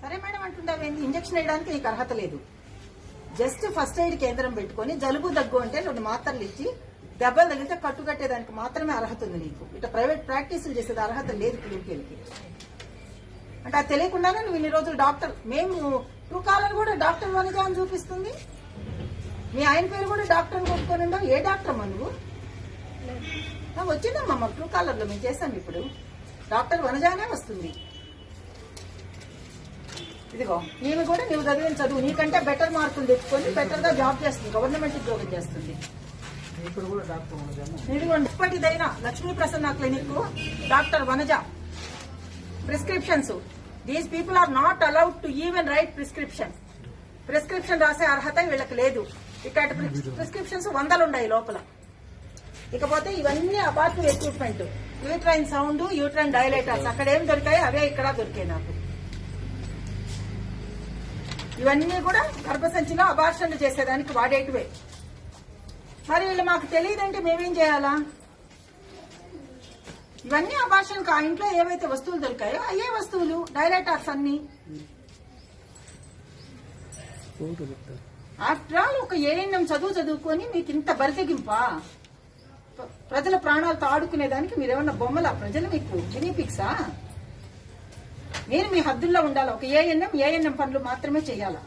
సరే madam అంటుంటావు, injection వేయడానికి నీకు అర్హత లేదు. జస్ట్ ఫస్ట్ ఎయిడ్ కేంద్రం పెట్టుకుని జలుబు దగ్గు అంటే 2 మాత్రలు ఇచ్చి దెబ్బలు తగిలితే కట్టు కట్టేదానికి మాత్రమే అర్హత ఉంది నీకు. ఇట్లా ప్రైవేట్ ప్రాక్టీసులు చేసేది అర్హత లేదు క్లినికల్కి. అంటే అది తెలియకుండానే నువ్వు ఇన్ని రోజులు డాక్టర్. మేము ట్రూ కాలర్ కూడా డాక్టర్ వనజ అని చూపిస్తుంది. మీ ఆయన పేరు కూడా డాక్టర్ అని కొట్టుకొని ఉండవు. ఏ డాక్టర్ అమ్మా నువ్వు? వచ్చిందమ్మా మాకు ట్రూ కాలర్ లో మేము చేసాం. ఇప్పుడు డాక్టర్ వనజానే వస్తుంది. ఇదిగో ఈమె కూడా నువ్వు చదివిన చదువు నీకంటే బెటర్ మార్కులు తెచ్చుకొని బెటర్ గా జాబ్ చేస్తుంది, గవర్నమెంట్ ఉద్యోగం చేస్తుంది. ఇదిగోండి ఇప్పటిదైనా Lakshmi Prasanna clinic doctor Vanaja. Prescriptions, these people are not allowed to even write prescription. Prescription రాసే అర్హత వీళ్ళకి లేదు. ఇక్కడ ప్రిస్క్రిప్షన్స్ 100 ఉన్నాయి లోపల. ఇకపోతే ఇవన్నీ abortive equipment, uterine sound, uterine dilators. అక్కడ ఏం దొరికాయి అవే ఇక్కడ దొరికాయి నాకు. ఇవన్నీ కూడా గర్భసంచిలో అబార్షన్లు చేసేదానికి వాడేటివే. మరి వీళ్ళు మాకు తెలియదంటే మేమేం చేయాలా? ఇవన్నీ అబార్షన్ ఆ ఇంట్లో ఏవైతే వస్తువులు దొరికాయో అయ్యే వస్తువులు, డైలేటర్స్ అన్ని. ఆఫ్టర్ ఆల్ ఒక ఏఎన్ఎం చదువుకొని మీకు ఇంత బరితెగింపా? ప్రజల ప్రాణాలతో ఆడుకునేదానికి మీరేమన్నా బొమ్మలా? ప్రజలు మీకు గినీపిక్సా? నేను మీ హద్దుల్లో ఉండాలి. ఒక ఏఎన్ఎం పనులు మాత్రమే చేయాలా?